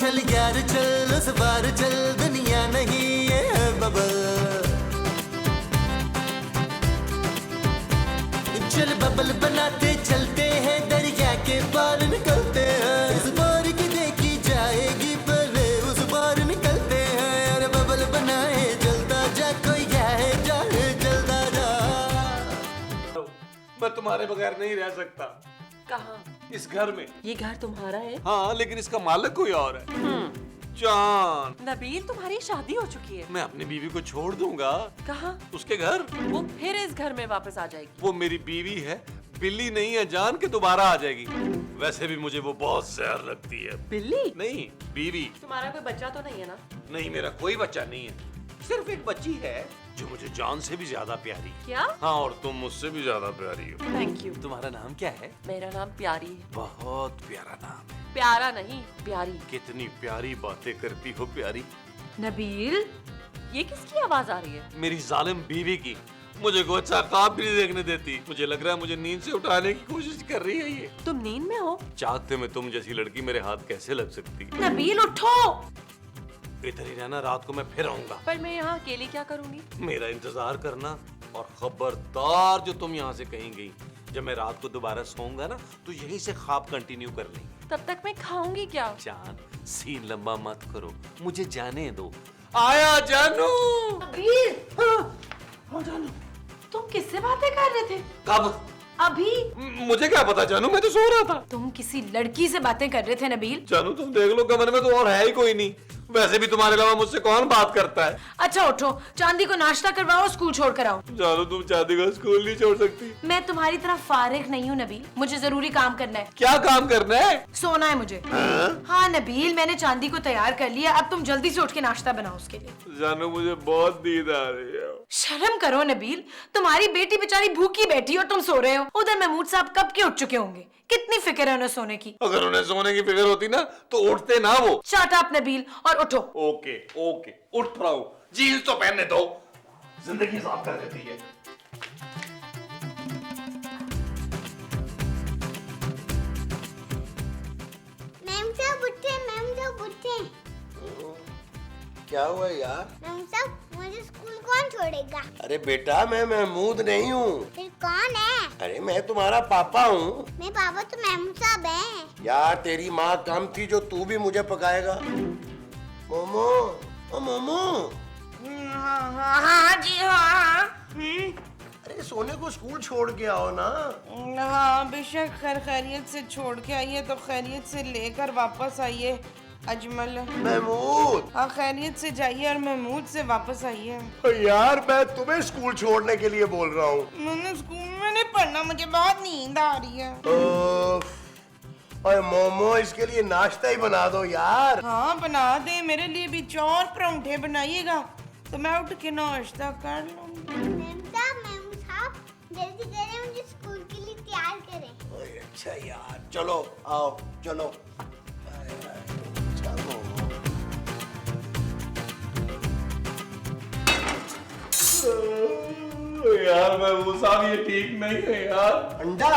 चल यार चल उस बार चल, दुनिया नहीं ये है बबल। चल बबल बनाते चलते हैं, दरिया के पार निकलते हैं। इस बार की देखी जाएगी पहले उस बार निकलते हैं। अरे बबल बनाए जलता जा, कोई है जाए जलता जा। मैं तुम्हारे बगैर नहीं रह सकता। कहाँ? इस घर में। ये घर तुम्हारा है? हाँ, लेकिन इसका मालिक कोई और है। जान, नबील तुम्हारी शादी हो चुकी है। मैं अपनी बीवी को छोड़ दूंगा। कहाँ? उसके घर। वो फिर इस घर में वापस आ जाएगी। वो मेरी बीवी है, बिल्ली नहीं है जान, के दोबारा आ जाएगी। वैसे भी मुझे वो बहुत जहर लगती है। बिल्ली? नहीं, बीवी। तुम्हारा कोई बच्चा तो नहीं है ना? नहीं, मेरा कोई बच्चा नहीं है, सिर्फ एक बच्ची है जो मुझे जान से भी ज्यादा प्यारी। क्या? हाँ, और तुम मुझसे भी ज्यादा प्यारी हो। Thank you. तुम्हारा नाम क्या है? मेरा नाम प्यारी है। बहुत प्यारा नाम है। प्यारा नहीं, प्यारी। कितनी प्यारी बातें करती हो प्यारी। नबील, ये किसकी आवाज आ रही है? मेरी जालिम बीवी की। मुझे कोई अच्छा ख्वाब भी नहीं देखने देती। मुझे लग रहा है मुझे नींद से उठाने की कोशिश कर रही है ये। तुम नींद में हो? चाहते में तुम जैसी लड़की मेरे हाथ कैसे लग सकती? नबील उठो। इधर ही रहना, रात को मैं फिर आऊंगा। पर मैं यहाँ अकेली क्या करूँगी? मेरा इंतजार करना, और खबरदार जो तुम यहाँ से कहीं गई, जब मैं रात को दोबारा सोऊंगा ना, तो यहीं से ख्वाब कंटिन्यू कर लेंगे। तब तक मैं खाऊंगी क्या? जान, सीन लंबा मत करो, मुझे जाने दो। आया जानू। नबील, हाँ जानू। तुम किससे बातें कर रहे थे? कब? अभी। मुझे क्या पता जानू, मैं तो सो रहा था। तुम किसी लड़की से बातें कर रहे थे नबील। जानू तुम देख लो, कमरे में तो और है ही कोई नहीं। वैसे भी तुम्हारे अलावा मुझसे कौन बात करता है? अच्छा उठो, चांदी को नाश्ता करवाओ, स्कूल छोड़ कर आओ। जानू तुम चांदी को स्कूल नहीं छोड़ सकती। मैं तुम्हारी तरह फारिग नहीं हूँ नबील, मुझे जरूरी काम करना है। क्या काम करना है? सोना है मुझे। हाँ नबील, मैंने चांदी को तैयार कर लिया, अब तुम जल्दी से उठ के नाश्ता बनाओ उसके लिए। जानू मुझे बहुत नींद आ रही है। शर्म करो नबील, तुम्हारी बेटी बेचारी भूखी बैठी और तुम सो रहे हो। उधर महमूद साहब कब के उठ चुके होंगे, कितनी फिक्र है उन्हें सोने की। अगर उन्हें सोने की फिक्र होती ना तो उठते ना वो। शट अप नबील और उठो। ओके ओके, उठ रहा हूँ। जीन्स तो पहनने दो, जिंदगी साफ कर देती है। मैम साहब उठे, मैम साहब उठे। क्या हुआ यार? मैम साहब, मुझे स्कूल कौन छोड़ेगा? अरे बेटा, मैं महमूद नहीं हूँ। फिर कौन है? अरे मैं तुम्हारा पापा हूँ। मेरे पापा तो मैम साहब हैं। यार तेरी माँ कम थी जो तू भी मुझे पकाएगा। मोमो, ओ मोमो। हाँ जी हाँ। अरे सोने को स्कूल छोड़ के आओ ना। हाँ बेशक, खैरियत से छोड़ के आइए तो खैरियत से लेकर वापस आइए अजमल। महमूद। हाँ खैरियत से जाइए और महमूद से वापस आइए। यार मैं तुम्हें स्कूल छोड़ने के लिए बोल रहा हूँ। मैंने स्कूल में नहीं पढ़ना, मुझे बहुत नींद आ रही है। अरे मोमो, इसके लिए नाश्ता ही बना दो यार। हाँ बना दे, मेरे लिए भी 4 परांठे बनाइएगा तो मैं उठ के नाश्ता कर लूँगी। मैम साहब जल्दी करें, मुझे स्कूल के लिए तैयार करें। ओए अच्छा यार, चलो आओ चलो। चलो यार मैं वो साहब, ये ठीक नहीं है यार। अंडा?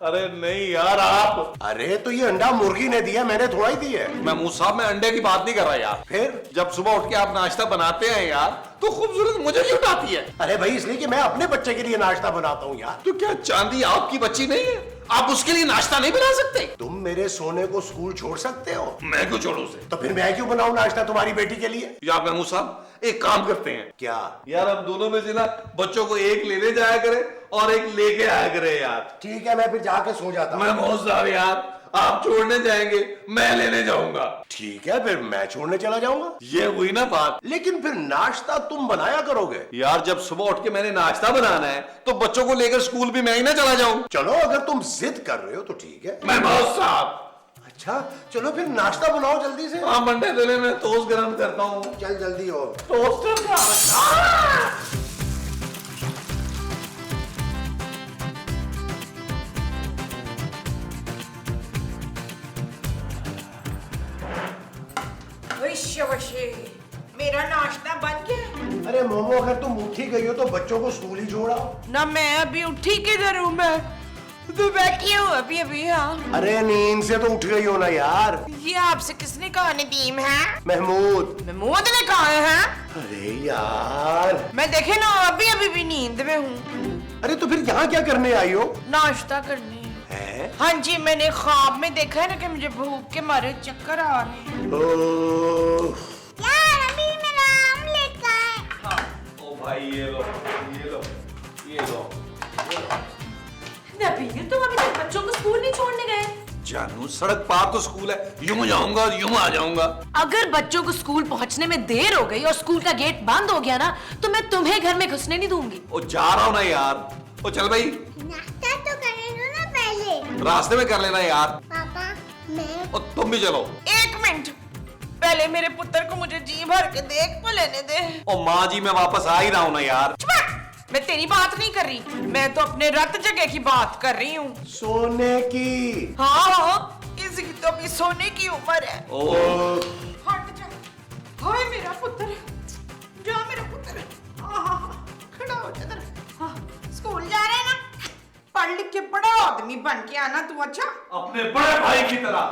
अरे नहीं यार, आप। अरे तो ये अंडा मुर्गी ने दिया, मैंने थोड़ा ही दिया है। महमूद साहब, मैं अंडे की बात नहीं कर रहा यार। फिर जब सुबह उठ के आप नाश्ता बनाते हैं यार, तो खूबसूरत मुझे भी उठाती है। अरे भाई इसलिए कि मैं अपने बच्चे के लिए नाश्ता बनाता हूँ यार। तो क्या चांदी आपकी बच्ची नहीं है? आप उसके लिए नाश्ता नहीं बना सकते? तुम मेरे सोने को स्कूल छोड़ सकते हो? मैं क्यों छोड़ू उसे? तो फिर मैं क्यों बनाऊं नाश्ता तुम्हारी बेटी के लिए? यार महमूद साहब, एक काम करते हैं। क्या? यार हम दोनों में से ना बच्चों को एक लेने जाया करे और एक लेके आया करे यार। ठीक है, मैं फिर जाके सो जाता हूँ। महमूद साहब यार, आप छोड़ने जाएंगे, मैं लेने जाऊंगा। ठीक है, फिर मैं छोड़ने चला जाऊंगा। ये हुई ना बात। लेकिन फिर नाश्ता तुम बनाया करोगे? यार जब सुबह उठ के मैंने नाश्ता बनाना है तो बच्चों को लेकर स्कूल भी मैं ही ना चला जाऊं। चलो अगर तुम जिद कर रहे हो तो ठीक है। महमूद साहब। अच्छा चलो फिर नाश्ता बनाओ जल्दी से। हाँ मंडे दिले में टोस्ट गरम करता हूँ। चल जल्दी हो। टोस्टर का मेरा नाश्ता बन गया। अरे मोमो, अगर तुम उठी गई हो तो बच्चों को स्कूल ही छोड़ाओ ना मैं अभी उठी किधर हूँ, मैं तो बैठी हूँ अभी अभी। हाँ, अरे नींद से तो उठ गई हो ना यार। ये आपसे किसने कहा नदीम है? महमूद। महमूद ने कहा है? अरे यार, मैं देखे ना अभी अभी भी नींद में हूँ। अरे तो फिर यहाँ क्या करने आई हो? नाश्ता करने। है? हाँ जी, मैंने ख्वाब में देखा है ना कि मुझे भूख के मारे चक्कर आ रहे हैं। ओह, यार अभी मेरा आमलेट कहाँ है? ओ भाई ये लो ये लो। नबील, तुम अभी तक बच्चों को स्कूल नहीं छोड़ने गए? जानू सड़क पार तो स्कूल है, यूं जाऊंगा यूं आ जाऊंगा। अगर बच्चों को स्कूल पहुंचने में देर हो गई और स्कूल का गेट बंद हो गया ना, तो मैं तुम्हें घर में घुसने नहीं दूंगी। ओ जा रहा हूं ना यार। ओ चल भाई, नाश्ता तो करने दो ना पहले। रास्ते में कर लेना यार। पापा मैं ओ तुम भी चलो। एक मिनट, पहले मेरे पुत्र को मुझे जी भर के देख तो लेने दे। ओ माँ जी मैं वापस आ ही रहा हूं ना यार। मैं तेरी बात नहीं कर रही, मैं तो अपने रत जगह की बात कर रही हूँ। सोने की। हाँ, इसकी तो अभी सोने की उम्र है। ओ हट जा। हाय मेरा पुत्र, जा मेरा पुत्र। खड़ा हो जा इधर। हाँ, स्कूल जा रहे हैं ना? पढ़ लिख के बड़ा आदमी बन के आना तू। अच्छा, अपने बड़े भाई की तरह।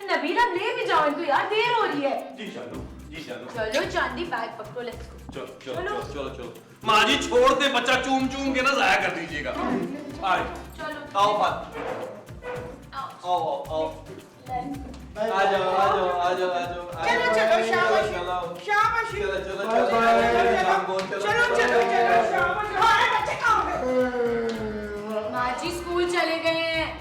नबील, अब ले भी जाओ इनको यार, देर हो रही है। जी जानू, जी जानू। चलो चांदी, बैग पकड़ो, लेट्स गो। चलो चलो चलो चलो। माँ जी छोड़ दे, बच्चा चूम चूम के ना जाया कर दीजिएगा। आए, चलो आओ बात। आओ आओ आओ। आ जाओ आ जाओ आ जाओ आ जाओ। चलो चलो, शाबाश शाबाश। चलो चलो चलो शाबाश। हाय बच्चे कहाँ गए? माँ जी स्कूल चले गए हैं।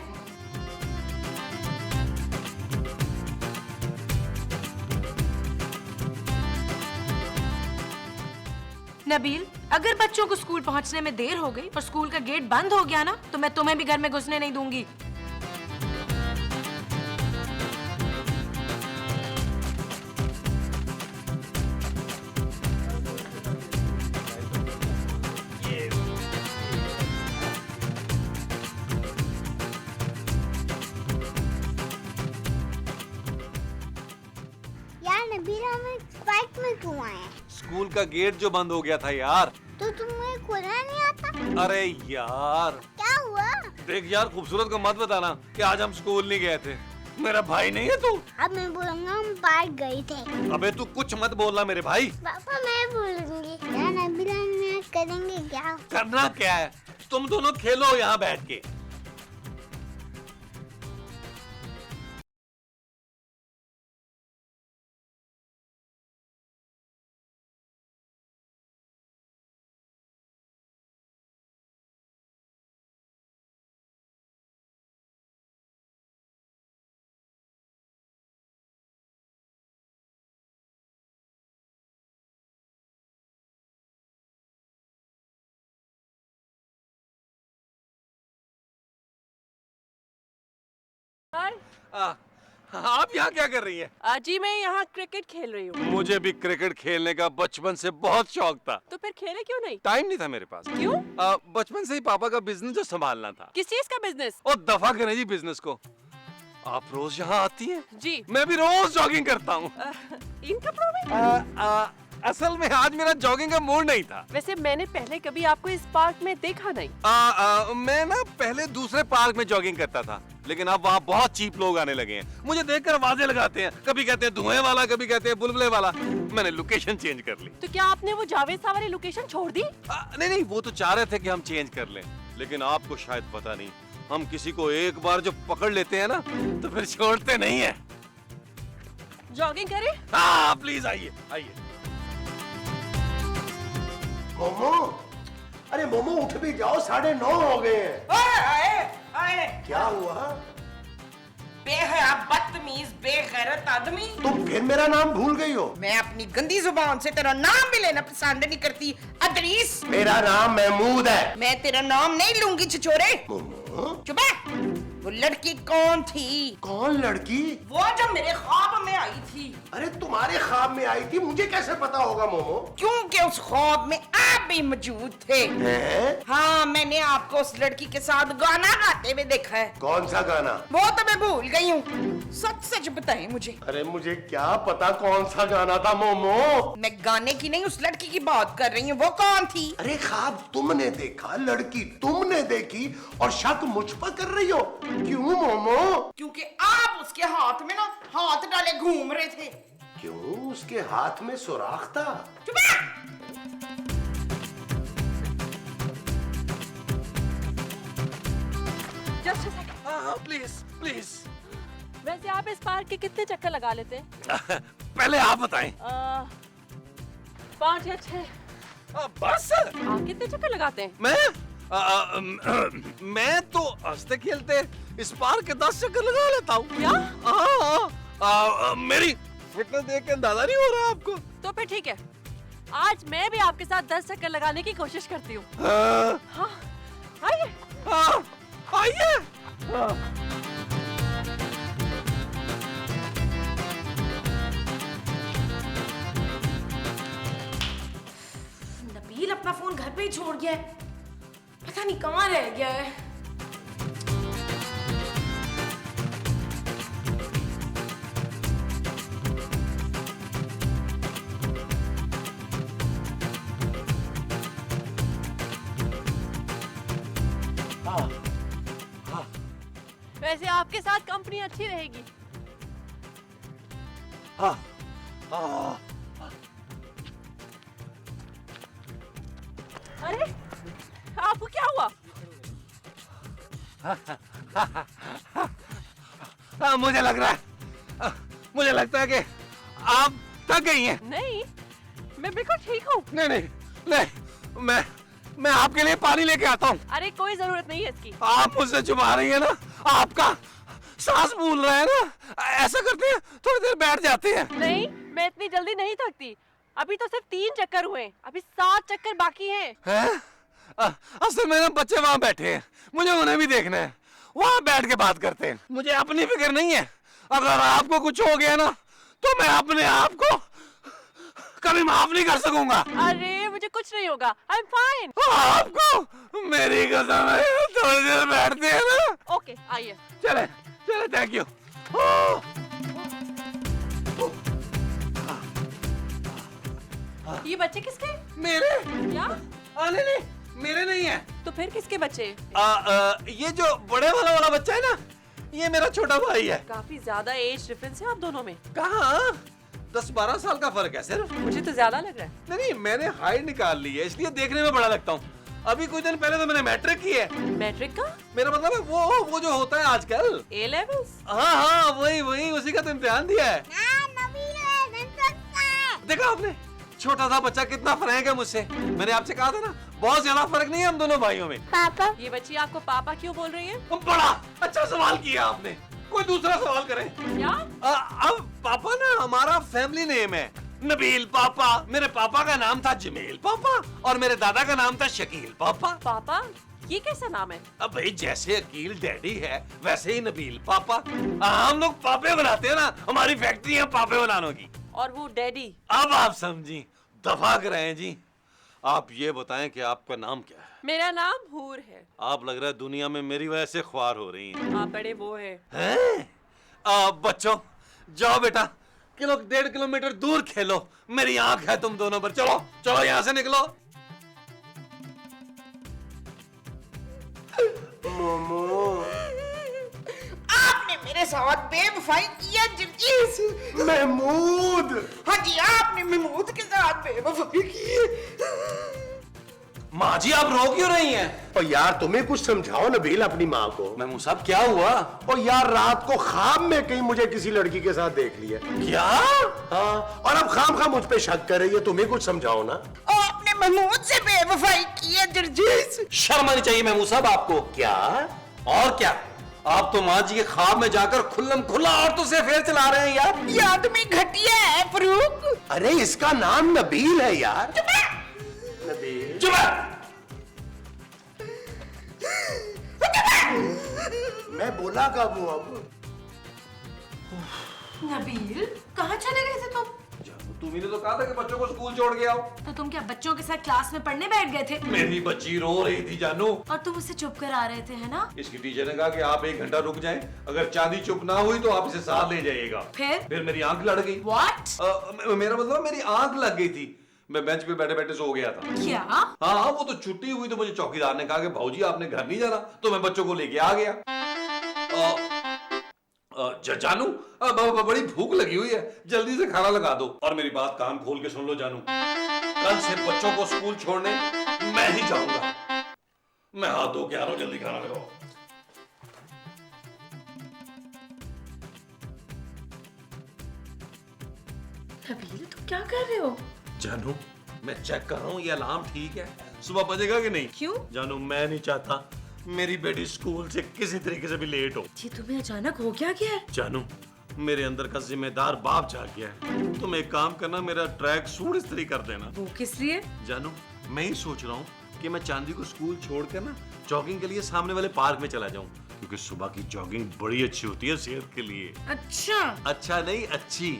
नबील, अगर बच्चों को स्कूल पहुंचने में देर हो गई और स्कूल का गेट बंद हो गया ना, तो मैं तुम्हें भी घर में घुसने नहीं दूंगी। यार नबील हम स्पाइक में क्यों आए? स्कूल का गेट जो बंद हो गया था यार। तो तुम्हें खोलना नहीं आता? अरे यार क्या हुआ? देख यार, खूबसूरत को मत बताना कि आज हम स्कूल नहीं गए थे। मेरा भाई नहीं है तू। अब मैं बोलूंगा हम पार्क गए थे। अबे तू कुछ मत बोलना मेरे भाई। पापा मैं बोलूंगी। यार नबील हम यहाँ करेंगे क्या? करना क्या है, तुम दोनों खेलो यहाँ बैठ के। आप यहाँ क्या कर रही हैं? जी मैं यहाँ क्रिकेट खेल रही हूँ। मुझे भी क्रिकेट खेलने का बचपन से बहुत शौक था। तो फिर खेले क्यों नहीं? टाइम नहीं था मेरे पास। क्यों? बचपन से ही पापा का बिजनेस जो संभालना था। किस चीज का बिजनेस? और दफा करें जी बिजनेस को। आप रोज यहाँ आती हैं? जी। मैं भी रोज जॉगिंग करता हूँ। इन कपड़ों में? असल में आज मेरा जॉगिंग का मूड नहीं था। वैसे मैंने पहले कभी आपको इस पार्क में देखा नहीं। मैं ना पहले दूसरे पार्क में जॉगिंग करता था, लेकिन अब वहाँ बहुत चीप लोग आने लगे हैं। मुझे देखकर आवाजें लगाते हैं, कभी कहते हैं धुएं वाला, कभी कहते हैं बुलबुले वाला। मैंने लोकेशन चेंज कर ली। तो क्या आपने वो जावेद साहब वाली लोकेशन छोड़ दी? नहीं, वो तो चाह रहे थे कि हम चेंज कर लें, लेकिन आपको शायद पता नहीं, हम किसी को एक बार जो पकड़ लेते हैं ना, तो फिर छोड़ते नहीं है। जॉगिंग करें? हाँ प्लीज आइए आइए। मोमो, अरे मोमो उठ भी जाओ, 9:30 हो गए हैं। आए। क्या हुआ? बेहया बदतमीज बेगैरत आदमी। तुम फिर मेरा नाम भूल गई हो? मैं अपनी गंदी जुबान से तेरा नाम भी लेना पसंद नहीं करती। अदरीस, मेरा नाम महमूद है। मैं तेरा नाम नहीं लूंगी छिछोरे। मोमो, चुप है। वो लड़की कौन थी? कौन लड़की? वो जो मेरे ख्वाब में आई थी। अरे तुम्हारे ख्वाब में में आई थी, मुझे कैसे पता होगा मोमो? क्योंकि उस ख्वाब में आप भी मौजूद थे। हैं? हाँ, मैंने आपको उस लड़की के साथ गाना गाते हुए देखा है। कौन सा गाना? वो तो मैं भूल गई हूँ, सच सच बताएं मुझे। अरे मुझे क्या पता कौन सा गाना था मोमो। मैं गाने की नहीं, उस लड़की की बात कर रही हूँ। वो कौन थी? अरे ख्वाब तुमने देखा, लड़की तुमने देखी और शक मुझ पर कर रही हो, क्यों मोमो? क्योंकि आप उसके हाथ में ना हाथ डाले घूम रहे थे। क्यों, उसके हाथ में सुराख था? चुप रह! Just second. हाँ प्लीज प्लीज। वैसे आप इस पार्क के कितने चक्कर लगा लेते हैं? पहले आप बताएं। 5 या 6। बस आप कितने चक्कर लगाते हैं? मैं तो हंसते खेलते इस पार्क के 10 चक्कर लगा लेता हूँ। क्या? मेरी फिटनेस देख के अंदाजा नहीं हो रहा आपको? तो फिर ठीक है, आज मैं भी आपके साथ 10 चक्कर लगाने की कोशिश करती हूँ। हाँ, आइए। आइए। नबील अपना फोन घर पे ही छोड़ गया है, पता नहीं कहाँ रह गया है। वैसे आपके साथ कंपनी अच्छी रहेगी। अरे, आपको क्या हुआ? मुझे लग रहा है, मुझे लगता है कि आप थक गई हैं। नहीं, मैं बिल्कुल ठीक हूँ। नहीं नहीं नहीं, मैं आपके लिए पानी लेके आता हूँ। अरे कोई जरूरत नहीं है इसकी। आप मुझसे छुपा रही है ना, आपका सांस फूल रहा है ना। ऐसा करते हैं, थोड़ी देर बैठ जाते हैं। नहीं, मैं इतनी जल्दी नहीं थकती। अभी तो सिर्फ 3 चक्कर हुए, अभी 7 चक्कर बाकी हैं। हैं? असल में ना बच्चे वहाँ बैठे हैं, मुझे उन्हें भी देखना है। वहाँ बैठ के बात करते हैं, मुझे अपनी फिक्र नहीं है। अगर आपको कुछ हो गया ना तो मैं अपने आप को कभी माफ नहीं कर सकूंगा। अरे मुझे कुछ नहीं होगा, आई एम फाइन। आपको मेरी कसम है, थोड़ी देर बैठते हैं ना। ओके, आइए। चले चले, थैंक यू। ये बच्चे किसके? मेरे? क्या? नहीं, मेरे नहीं है। तो फिर किसके बच्चे? ये जो बड़े वाला बच्चा है ना, ये मेरा छोटा भाई है। काफी ज्यादा एज डिफरेंस है आप दोनों में। कहाँ? 10-12 साल का फर्क है सिर्फ। मुझे तो ज्यादा लग रहा है। नहीं, मैंने हाइट निकाल ली है, इसलिए देखने में बड़ा लगता हूँ। अभी कुछ दिन पहले तो मैंने मैट्रिक की है। मैट्रिक का? मेरा मतलब है वो जो होता है आजकल। A levels? हाँ, वही उसी का तो इम्तिहान दिया है। देखा आपने, छोटा सा बच्चा कितना फ्रैंक है मुझसे। मैंने आपसे कहा था ना, बहुत ज्यादा फर्क नहीं है हम दोनों भाइयों में। पापा, ये बच्ची आपको पापा क्यों बोल रही है? बड़ा अच्छा सवाल किया आपने, कोई दूसरा सवाल करें। क्या? अब पापा ना हमारा फैमिली नेम है, नबील पापा। मेरे पापा का नाम था जमील पापा और मेरे दादा का नाम था शकील पापा। पापा? ये कैसा नाम है? अब भाई जैसे अकील डैडी है वैसे ही नबील पापा। हम लोग पापे बनाते हैं ना, हमारी फैक्ट्री है पापे बनाने की। और वो डैडी? अब आप समझी, दफा कराएं जी। आप ये बताएं कि आपका नाम क्या है? मेरा नाम हूर है। आप लग रहा है दुनिया में मेरी वजह से ख्वार हो रही हैं। आप बड़े वो है। बच्चों जाओ बेटा, 1.5 किलोमीटर दूर खेलो, मेरी आंख है तुम दोनों पर। चलो चलो यहाँ से निकलो। मोमो, आपने मेरे साथ बेवफाई किया जर्जीस। महमूद। हाँ जी, आपने महमूद के साथ बेवफाई की। माँ जी आप रो क्यों रही हैं? और यार तुम्हें कुछ समझाओ नबील अपनी माँ को। महमूद साहब क्या हुआ? और यार रात को ख्वाब में कहीं मुझे किसी लड़की के साथ देख लिया। क्या? हाँ, और अब खाम मुझ पे शक कर रही है, तुम्हें कुछ समझाओ ना। आपने महमूद से बेवफाई की है जर्जीस। शर्म आनी चाहिए महमूद साहब आपको। क्या? और क्या, आप तो माँ जी के ख्वाब में जाकर खुल्लम खुल्ला औरतों से अफेयर चला रहे हैं यार। ये आदमी घटिया है फरूक। अरे इसका नाम नबील है यार। नबील। चुप है। मैं बोला कब हूँ अब? नबील, कहाँ चले गए थे तुम? जानू तुम्ही ने तो कहा था कि बच्चों को स्कूल छोड़ के आओ। तो तुम क्या बच्चों के साथ क्लास में पढ़ने बैठ गए थे? मेरी बच्ची रो रही थी जानू। और तुम उसे चुप करा रहे थे, है ना? इसकी टीचर ने कहा कि आप 1 घंटा रुक जाएं, अगर चांदी चुप ना हुई तो आप इसे साथ ले जाइएगा। फिर मेरी आंख लड़ गई। What? मेरा मतलब मेरी आंख लग गई थी, मैं बेंच पे बैठे बैठे सो गया था। क्या? हाँ, वो तो छुट्टी हुई तो मुझे चौकीदार ने कहा कि भाऊजी आपने घर नहीं जाना, तो मैं बच्चों को लेके आ गया। जानू, बड़ी भूख लगी हुई है, जल्दी से खाना लगा दो। और मेरी बात कान खोल के सुन लो जानू, कल से बच्चों को स्कूल छोड़ने मैं ही जाऊंगा। मैं हाथ धो के आ रहा हूं, जल्दी खाना लगाओ। नबील, तुम क्या कर रहे हो? जानू, मैं चेक कर रहा हूँ ये अलार्म ठीक है, सुबह बजेगा कि नहीं। क्यों? जानू, मैं नहीं चाहता मेरी बेटी स्कूल से किसी तरीके से भी लेट हो। ये तुम्हें अचानक हो क्या गया है? जानू, मेरे अंदर का जिम्मेदार बाप जाग गया है। तुम एक काम करना, मेरा ट्रैक सूट इस्त्री कर देना। वो किस लिए? जानू, मैं ही सोच रहा हूँ कि मैं चांदी को स्कूल छोड़कर ना जॉगिंग के लिए सामने वाले पार्क में चला जाऊं, क्योंकि सुबह की जॉगिंग बड़ी अच्छी होती है सेहत के लिए। अच्छा नहीं, अच्छी।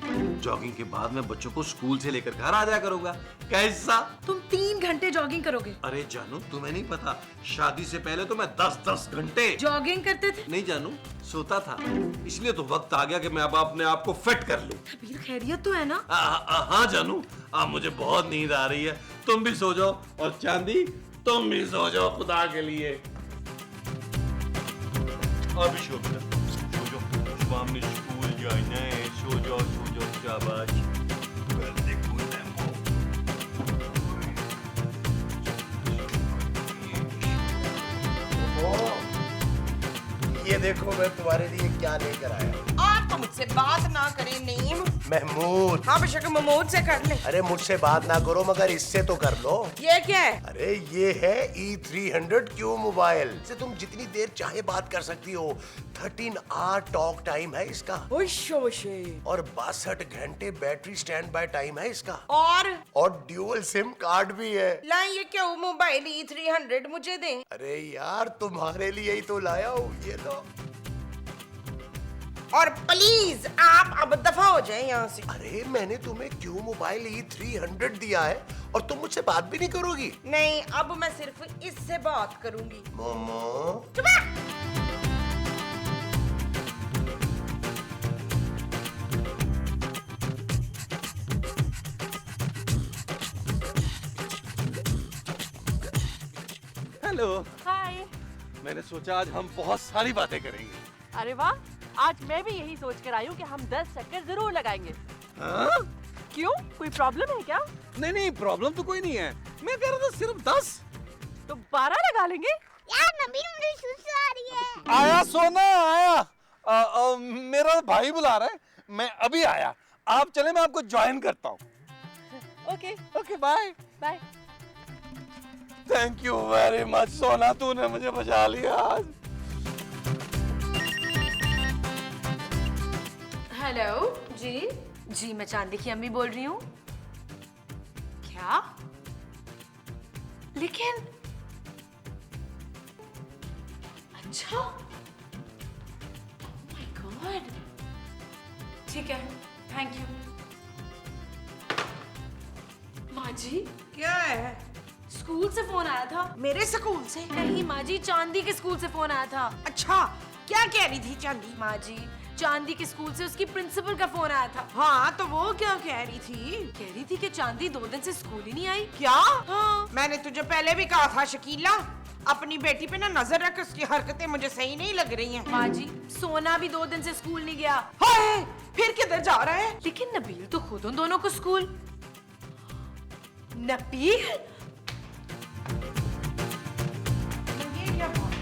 जॉगिंग के बाद मैं बच्चों को स्कूल से लेकर घर आ जाया करूंगा। कैसा? तुम 3 घंटे जॉगिंग करोगे? अरे जानू, तुम्हें नहीं पता, शादी से पहले तो मैं 10-10 घंटे जॉगिंग करते थे? नहीं जानू, सोता था, इसलिए तो वक्त आ गया कि मैं अब अपने आप को फिट कर लूं। नबील, खैरियत तो है ना? हाँ जानू, मुझे बहुत नींद आ रही है, तुम भी सो जाओ, और चांदी तुम भी सो जाओ खुदा के लिए। अभी सो जाओ, सुबह हमने स्कूल जाना है। सो जाओ शाबाश। ये देखो मैं तुम्हारे लिए क्या लेकर आया। आप तो मुझसे बात ना करें नईम। महमूद। हाँ बेशक महमूद से कर ले। अरे मुझसे बात ना करो, मगर इससे तो कर लो। ये क्या है? अरे ये है E300Q मोबाइल, से तुम जितनी देर चाहे बात कर सकती हो। 13 आवर टॉक टाइम है इसका, और 62 घंटे बैटरी स्टैंड बाय टाइम है इसका, और ड्यूअल सिम कार्ड भी है। ला ये क्या मोबाइल E300 मुझे दे। अरे यार, तुम्हारे लिए ही तो लाया हूँ, ये लो। और प्लीज आप अब दफा हो जाए यहाँ से। अरे मैंने तुम्हें क्यू मोबाइल E300 दिया है और तुम मुझसे बात भी नहीं करोगी? नहीं, अब मैं सिर्फ इससे बात करूंगी। मोमो, हेलो। हाय। मैंने सोचा आज हम बहुत सारी बातें करेंगे। अरे वाह, आज मैं भी यही सोच कर आई हूँ कि हम 10 चक्कर जरूर लगाएंगे। हाँ? क्यों, कोई प्रॉब्लम है क्या? नहीं, प्रॉब्लम तो कोई नहीं है, मैं कह रहा था सिर्फ 10। तो 12 लगा लेंगे। यार नबील, मुझे सुसु आ रही है। आया सोना आया। मेरा भाई बुला रहा है, मैं अभी आया। आप चले, मैं आपको ज्वाइन करता हूँ। Okay bye. Bye. Thank you very much Sona, तूने मुझे बचा लिया आज। हेलो जी, मैं चांदी की अम्मी बोल रही हूँ। क्या? लेकिन अच्छा, माय गॉड। ठीक है, थैंक यू। माँ जी, क्या है? स्कूल से फोन आया था। मेरे स्कूल से? नहीं माँ जी, चांदी के स्कूल से फोन आया था। अच्छा, क्या कह रही थी चांदी? माँ जी, चांदी के स्कूल से उसकी प्रिंसिपल का फोन आया था। हाँ, तो वो क्या कह रही थी? कह रही थी कि चांदी 2 दिन से स्कूल ही नहीं आई। क्या? हाँ। मैंने तुझे पहले भी कहा था शकीला, अपनी बेटी पे ना नजर रख, उसकी हरकतें मुझे सही नहीं लग रही हैं। माँ जी, सोना भी 2 दिन से स्कूल नहीं गया। हाय, फिर किधर जा रहा है? लेकिन नबील तो खुद उन दोनों को स्कूल। नबील, ये क्या बात है?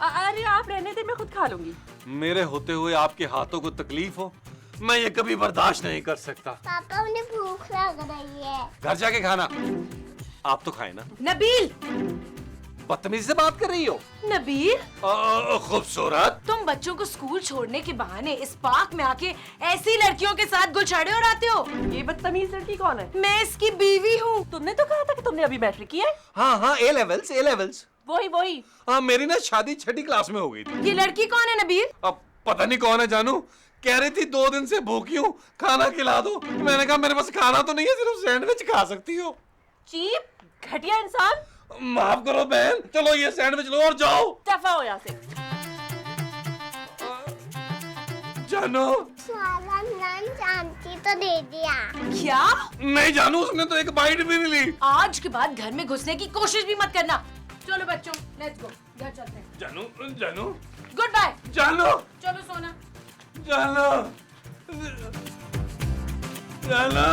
अरे आप रहने दे, मैं खुद खा लूंगी। मेरे होते हुए आपके हाथों को तकलीफ हो, मैं ये कभी बर्दाश्त नहीं कर सकता। पापा, उन्हें भूख लग रही है। घर जाके खाना। आप तो खाए ना। नबील, बदतमीजी से बात कर रही हो। नबील, खूबसूरत, तुम बच्चों को स्कूल छोड़ने के बहाने इस पार्क में आके ऐसी लड़कियों के साथ गुलछड़े उड़ाते हो। ये बदतमीज लड़की कौन है? मैं इसकी बीवी हूँ। तुमने तो कहा था कि तुमने अभी मैट्रिक किया है। हाँ, A levels। वही वही। हाँ, मेरी ना शादी छठी क्लास में हो गई थी। ये लड़की कौन है नबील? अब पता नहीं कौन है जानू, कह रही थी 2 दिन से भूखी हूँ, खाना खिला दो। मैंने कहा मेरे पास खाना तो नहीं है, सिर्फ सैंडविच खा सकती हो। चीप घटिया इंसान। माफ करो बहन, चलो ये सैंडविच लो और जाओ। दफा हो यहाँ से। जानू, साला लंच आंटी तो दे दिया। क्या? नहीं जानू, उसने तो एक बाइट भी नहीं ली। आज के बाद घर में घुसने की कोशिश भी मत करना। चलो बच्चों, लेट्स गो, घर चलते हैं। जानू, जानू, गुड बाय। जानू, चलो सोना। जानू, जानू।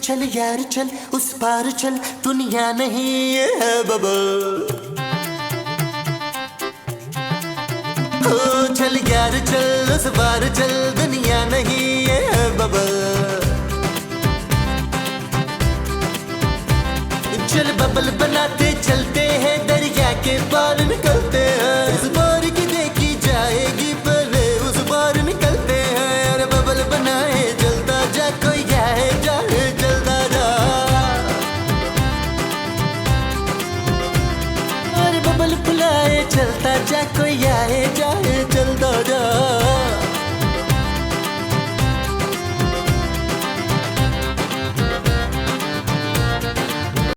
चल यार चल, उस पार चल, दुनिया नहीं ये है बबल। ओ चल यार चल, उस पार चल, दुनिया नहीं ये है बबल। चल बबल बनाते चलते हैं, दरिया के पार निकलते हैं। इस बार की देखी जाएगी पहले उस बार निकलते हैं। अरे बबल बनाए जलता जा, कोई आए जाए जलता जा। अरे बबल फुलाए चलता जा, कोई